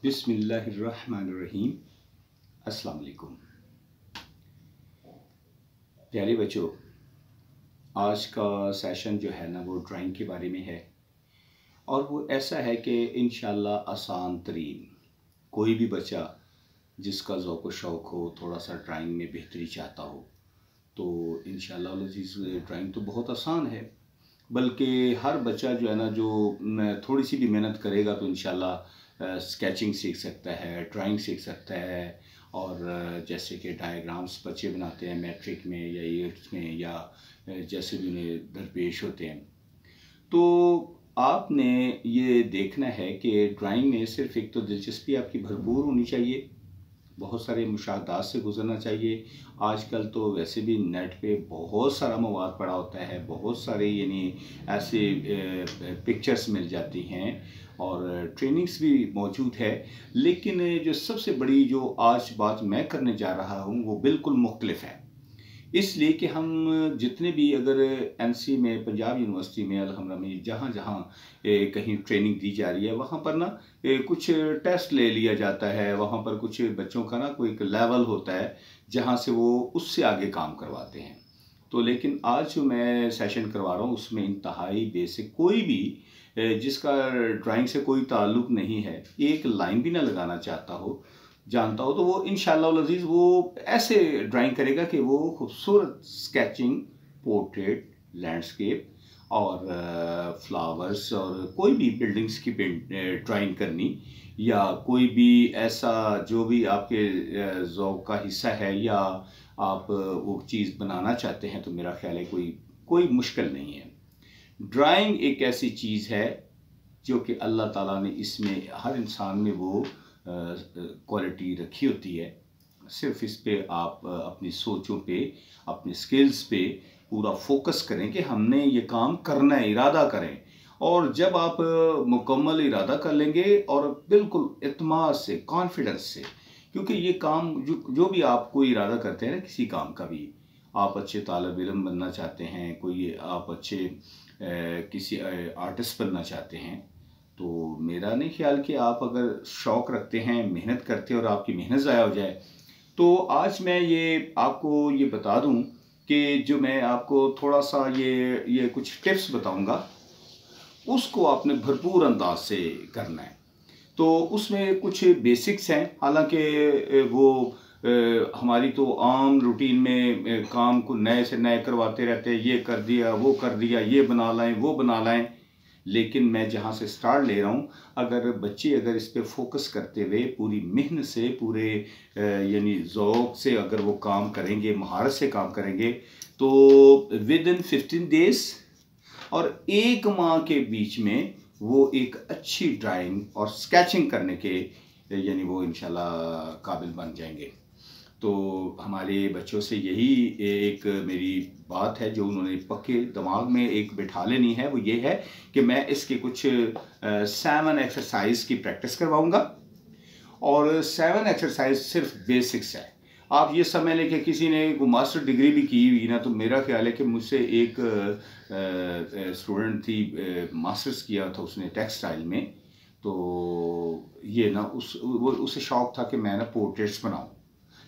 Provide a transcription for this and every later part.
बिस्मिल्लाहिर्रहमानिर्रहीम। अस्सलाम वालेकुम। प्यारे बच्चों, आज का सेशन जो है ना वो ड्राइंग के बारे में है और वो ऐसा है कि इंशाल्लाह आसान तरीन कोई भी बच्चा जिसका ज़ौक़ व शौक़ हो, थोड़ा सा ड्राइंग में बेहतरी चाहता हो तो इंशाल्लाह लज़ीज़ ड्राइंग तो बहुत आसान है। बल्कि हर बच्चा जो है ना जो थोड़ी सी भी मेहनत करेगा तो इंशाल्लाह स्केचिंग सीख सकता है, ड्राइंग सीख सकता है। और जैसे कि डायग्राम्स बच्चे बनाते हैं मैट्रिक में या एट्थ में या जैसे भी उन्हें दरपेश होते हैं, तो आपने ये देखना है कि ड्राइंग में सिर्फ एक तो दिलचस्पी आपकी भरपूर होनी चाहिए, बहुत सारे मुशाहदात से गुजरना चाहिए। आजकल तो वैसे भी नेट पे बहुत सारा मवाद पड़ा होता है, बहुत सारे यानी ऐसे पिक्चर्स मिल जाती हैं और ट्रेनिंग्स भी मौजूद है। लेकिन जो सबसे बड़ी जो आज बात मैं करने जा रहा हूँ वो बिल्कुल मुख्तलिफ है, इसलिए कि हम जितने भी अगर एनसी में, पंजाब यूनिवर्सिटी में, अलहमरा में जहाँ जहाँ कहीं ट्रेनिंग दी जा रही है वहाँ पर ना कुछ टेस्ट ले लिया जाता है, वहाँ पर कुछ बच्चों का ना कोई एक लेवल होता है जहाँ से वो उससे आगे काम करवाते हैं। तो लेकिन आज जो मैं सेशन करवा रहा हूँ उसमें इंतहाई बेसिक, कोई भी जिसका ड्राइंग से कोई ताल्लुक़ नहीं है, एक लाइन भी ना लगाना जानता हो तो वो इंशाल्लाह लज़ीज़ वो ऐसे ड्राइंग करेगा कि वो खूबसूरत स्केचिंग, पोर्ट्रेट, लैंडस्केप और फ्लावर्स और कोई भी बिल्डिंग्स की ड्राइंग करनी या कोई भी ऐसा जो भी आपके ज़ौक़ का हिस्सा है या आप वो चीज़ बनाना चाहते हैं, तो मेरा ख्याल है कोई मुश्किल नहीं है। ड्राइंग एक ऐसी चीज़ है जो कि अल्लाह ताला ने इसमें हर इंसान में वो क्वालिटी रखी होती है। सिर्फ इस पे आप अपनी सोचों पे, अपने स्किल्स पे पूरा फोकस करें कि हमने ये काम करना है, इरादा करें। और जब आप मुकम्मल इरादा कर लेंगे और बिल्कुल इत्मीनान से, कॉन्फिडेंस से, क्योंकि ये काम जो भी आप कोई इरादा करते हैं ना किसी काम का भी, आप अच्छे तालिब इल्म बनना चाहते हैं, कोई आप अच्छे किसी आर्टिस्ट बनना चाहते हैं, तो मेरा नहीं ख्याल कि आप अगर शौक़ रखते हैं, मेहनत करते हैं और आपकी मेहनत ज़ाया हो जाए, तो आज मैं ये आपको ये बता दूं कि जो मैं आपको थोड़ा सा ये कुछ टिप्स बताऊंगा, उसको आपने भरपूर अंदाज से करना है। तो उसमें कुछ बेसिक्स हैं, हालांकि वो हमारी तो आम रूटीन में काम को नए से नए करवाते रहते हैं, ये कर दिया, वो कर दिया, ये बना लाएं, वो बना लाएं। लेकिन मैं जहाँ से स्टार्ट ले रहा हूँ, अगर इस पे फोकस करते हुए पूरी मेहनत से, पूरे यानी ज़ौक़ से अगर वो काम करेंगे, महारत से काम करेंगे, तो विद इन 15 डेज और 1 माह के बीच में वो एक अच्छी ड्राइंग और स्केचिंग करने के यानी वो इंशाल्लाह काबिल बन जाएंगे। तो हमारे बच्चों से यही एक मेरी बात है जो उन्होंने पक्के दिमाग में एक बिठा लेनी है, वो ये है कि मैं इसके कुछ 7 एक्सरसाइज की प्रैक्टिस करवाऊंगा और 7 एक्सरसाइज सिर्फ बेसिक्स है। आप ये समझ लें कि किसी ने को मास्टर डिग्री भी की हुई ना, तो मेरा ख्याल है कि मुझसे एक स्टूडेंट थी, मास्टर्स किया था उसने टेक्सटाइल में, तो ये ना उसे शौक़ था कि मैं ना पोर्ट्रेट्स बनाऊं,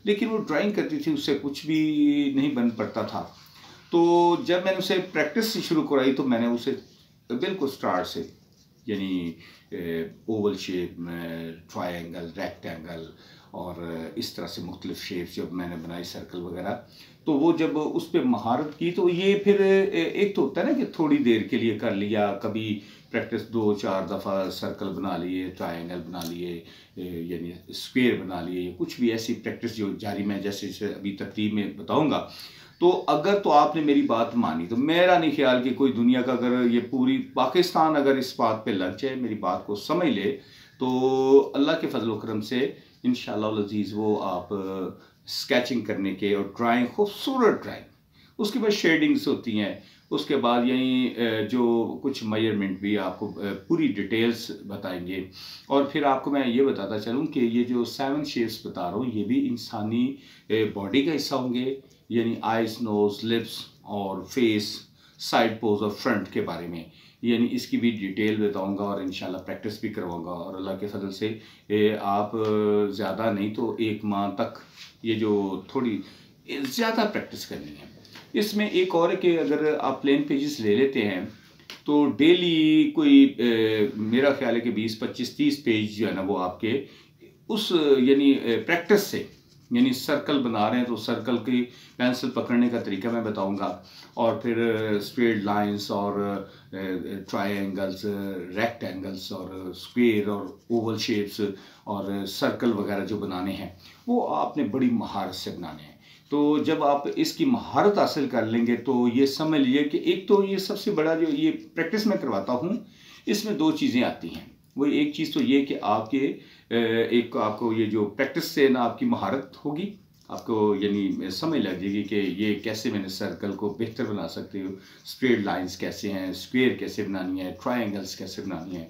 लेकिन वो ड्राइंग करती थी, उससे कुछ भी नहीं बन पड़ता था। तो जब मैंने उसे प्रैक्टिस शुरू कराई तो मैंने उसे बिल्कुल स्टार्ट से यानी ओवल शेप में, ट्रायंगल, रेक्टेंगल और इस तरह से मुख्तलिफ शेप्स जब मैंने बनाई, सर्कल वगैरह, तो वो जब उस पर महारत की तो ये फिर एक तो होता है ना कि थोड़ी देर के लिए कर लिया, कभी प्रैक्टिस 2-4 दफ़ा सर्कल बना लिए, ट्रायंगल बना लिए, यानी स्क्वायर बना लिए, कुछ भी ऐसी प्रैक्टिस जो जारी मैं जैसे अभी तरतीब में बताऊंगा। तो अगर तो आपने मेरी बात मानी तो मेरा नहीं ख्याल कि कोई दुनिया का, अगर ये पूरी पाकिस्तान अगर इस बात पे लग जाए, मेरी बात को समझ ले, तो अल्लाह के फजल व करम से इंशाल्लाह लज़ीज़ वो आप स्केचिंग करने के और ड्राइंग, खूबसूरत ड्राइंग, उसके बाद शेडिंग्स होती हैं, उसके बाद यही जो कुछ मेजरमेंट भी आपको पूरी डिटेल्स बताएंगे। और फिर आपको मैं ये बताता चलूँ कि ये जो 7 शेप्स बता रहा हूँ ये भी इंसानी बॉडी का हिस्सा होंगे, यानी आइज़, नोज़, लिप्स और फेस, साइड पोज और फ्रंट के बारे में। यानी इसकी भी डिटेल बताऊंगा और इंशाल्लाह प्रैक्टिस भी करवाऊंगा। और अल्लाह के फजल से आप ज़्यादा नहीं तो 1 माह तक ये जो थोड़ी ज़्यादा प्रैक्टिस करनी है। इसमें एक और है कि अगर आप प्लेन पेजेस ले लेते हैं तो डेली कोई मेरा ख्याल है कि 20, 25, 30 पेज जो है ना वो आपके उस यानी प्रैक्टिस से, यानी सर्कल बना रहे हैं तो सर्कल की पेंसिल पकड़ने का तरीका मैं बताऊंगा, और फिर स्ट्रेट लाइंस और ट्रायंगल्स, रेक्टेंगल्स और स्क्वायर और ओवल शेप्स और सर्कल वगैरह जो बनाने हैं वो आपने बड़ी महारत से बनाने हैं। तो जब आप इसकी महारत हासिल कर लेंगे तो ये समझ लीजिए कि एक तो ये सबसे बड़ा जो ये प्रैक्टिस मैं करवाता हूँ इसमें 2 चीज़ें आती हैं। वो एक चीज़ तो ये कि आपके एक आपको ये जो प्रैक्टिस से ना आपकी महारत होगी, आपको यानी समझ लग जाएगी कि ये कैसे मैंने सर्कल को बेहतर बना सकती हूँ, स्ट्रेट लाइंस कैसे हैं, स्क्वायर कैसे बनानी है, ट्रायंगल्स कैसे बनानी है,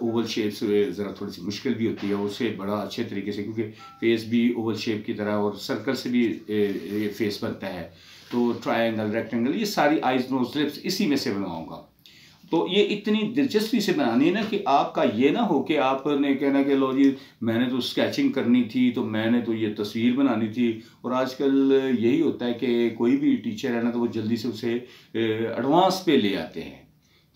ओवल शेप्स ज़रा थोड़ी सी मुश्किल भी होती है उससे बड़ा अच्छे तरीके से, क्योंकि फेस भी ओवल शेप की तरह और सर्कल से भी ये फेस बनता है। तो ट्रायंगल, रेक्टेंगल, ये सारी आइज, नोज, लिप्स इसी में से बनवाऊँगा। तो ये इतनी दिलचस्पी से बनानी है ना कि आपका ये ना हो कि आपने कहना कि लो जी मैंने तो स्केचिंग करनी थी तो मैंने तो ये तस्वीर बनानी थी। और आजकल यही होता है कि कोई भी टीचर है ना तो वो जल्दी से उसे एडवांस पे ले आते हैं।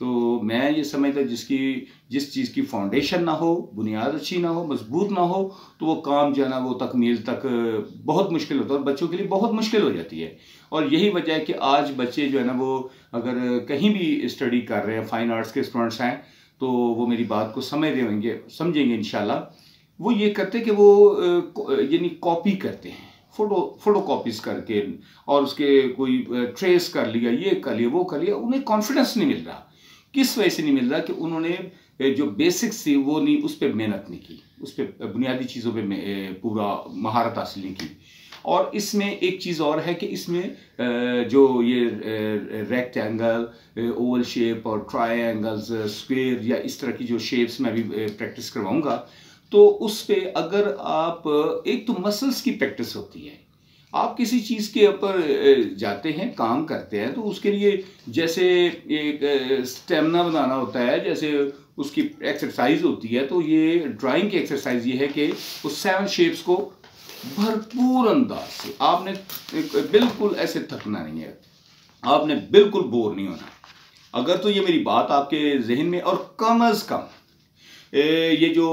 तो मैं ये समझता जिस चीज़ की फाउंडेशन ना हो, बुनियाद अच्छी ना हो, मजबूत ना हो, तो वो काम जो है ना वो तकमील तक बहुत मुश्किल होता है और बच्चों के लिए बहुत मुश्किल हो जाती है। और यही वजह है कि आज बच्चे जो है ना वो अगर कहीं भी स्टडी कर रहे हैं, फाइन आर्ट्स के स्टूडेंट्स हैं, तो वो मेरी बात को समझ रहे होंगे, समझेंगे इंशाल्लाह। वो ये करते कि वो यानी कॉपी करते हैं, फोटो कॉपीज करके, और उसके कोई ट्रेस कर लिया, ये कर लिया, वो कर लिया, उन्हें कॉन्फिडेंस नहीं मिल रहा। किस वजह से नहीं मिल रहा कि उन्होंने जो बेसिक्स थी वो नहीं, उस पर मेहनत नहीं की, उस पर बुनियादी चीज़ों पे पूरा महारत हासिल नहीं की। और इसमें एक चीज़ और है कि इसमें जो ये रेक्टेंगल, ओवल शेप और ट्रायंगल्स, स्क्वायर या इस तरह की जो शेप्स मैं भी प्रैक्टिस करवाऊंगा, तो उस पर अगर आप एक तो मसल्स की प्रैक्टिस होती है। आप किसी चीज़ के ऊपर जाते हैं, काम करते हैं, तो उसके लिए जैसे एक स्टेमिना बनाना होता है, जैसे उसकी एक्सरसाइज होती है, तो ये ड्राइंग की एक्सरसाइज ये है कि उस 7 शेप्स को भरपूर अंदाज से आपने बिल्कुल ऐसे थकना नहीं है, आपने बिल्कुल बोर नहीं होना। अगर तो ये मेरी बात आपके जहन में, और कम अज कम ये जो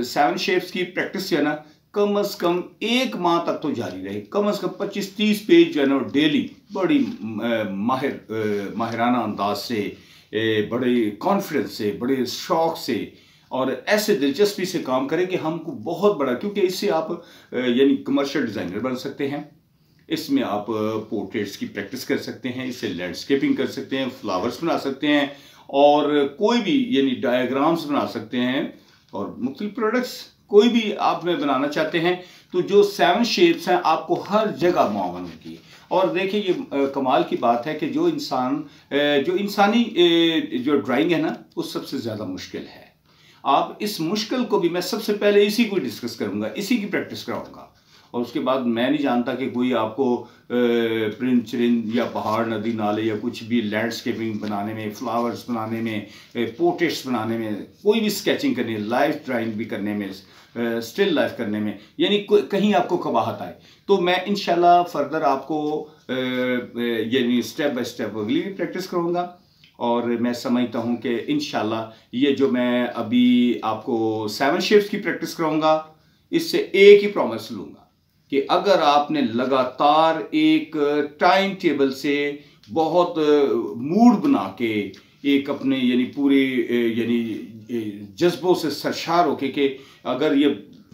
7 शेप्स की प्रैक्टिस है ना, कम से कम 1 माह तक तो जारी रहे। कम से कम 25-30 पेज जो है ना डेली बड़ी माहिराना अंदाज से, बड़े कॉन्फिडेंस से, बड़े शौक से और ऐसे दिलचस्पी से काम करें कि हमको बहुत बड़ा, क्योंकि इससे आप यानी कमर्शियल डिज़ाइनर बन सकते हैं, इसमें आप पोर्ट्रेट्स की प्रैक्टिस कर सकते हैं, इससे लैंडस्केपिंग कर सकते हैं, फ्लावर्स बना सकते हैं, और कोई भी यानी डायग्राम्स बना सकते हैं, और मुख्तलिफ प्रोडक्ट्स कोई भी आप में बनाना चाहते हैं। तो जो 7 शेप्स हैं आपको हर जगह मुआवन होगी। और देखिए ये कमाल की बात है कि जो इंसानी जो ड्राइंग है ना वो सबसे ज़्यादा मुश्किल है। आप इस मुश्किल को भी, मैं सबसे पहले इसी को डिस्कस करूंगा, इसी की प्रैक्टिस कराऊंगा, और उसके बाद मैं नहीं जानता कि कोई आपको प्रिंट चिरिंद या पहाड़, नदी, नाले या कुछ भी लैंडस्केपिंग बनाने में, फ्लावर्स बनाने में, पोर्ट्रेट्स बनाने में, कोई भी स्केचिंग करने, लाइफ ड्राइंग भी करने में, स्टिल लाइफ करने में, यानी कहीं आपको कबाहत आए, तो मैं इंशाल्लाह फर्दर आपको यानी स्टेप बाय स्टेप अगली भी प्रैक्टिस करूँगा। और मैं समझता हूँ कि इंशाल्लाह ये जो मैं अभी आपको 7 शेप्स की प्रैक्टिस कराऊंगा, इससे एक ही प्रॉमिस लूँगा कि अगर आपने लगातार एक टाइम टेबल से बहुत मूड बना के, एक अपने यानी पूरे यानी जज्बों से सरशार होके कि अगर ये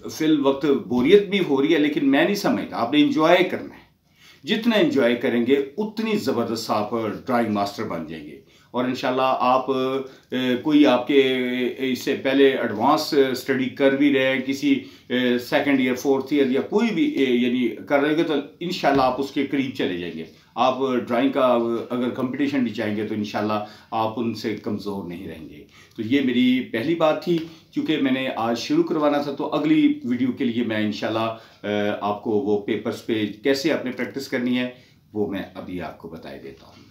फिल वक्त बोरियत भी हो रही है, लेकिन मैं नहीं समझता, आपने इंजॉय करना है। जितना एंजॉय करेंगे उतनी ज़बरदस्त आप ड्राइंग मास्टर बन जाएंगे। और इंशाल्लाह आप कोई आपके इससे पहले एडवांस स्टडी कर भी रहे हैं, किसी 2nd ईयर 4th ईयर या कोई भी यानी कर रहे हैं, तो इंशाल्लाह आप उसके करीब चले जाएंगे। आप ड्राइंग का अगर कंपटीशन भी चाहेंगे तो इंशाल्लाह आप उनसे कमज़ोर नहीं रहेंगे। तो ये मेरी पहली बात थी, क्योंकि मैंने आज शुरू करवाना था, तो अगली वीडियो के लिए मैं इंशाल्लाह आपको वो पेपर्स पे कैसे आपने प्रैक्टिस करनी है वो मैं अभी आपको बता देता हूँ।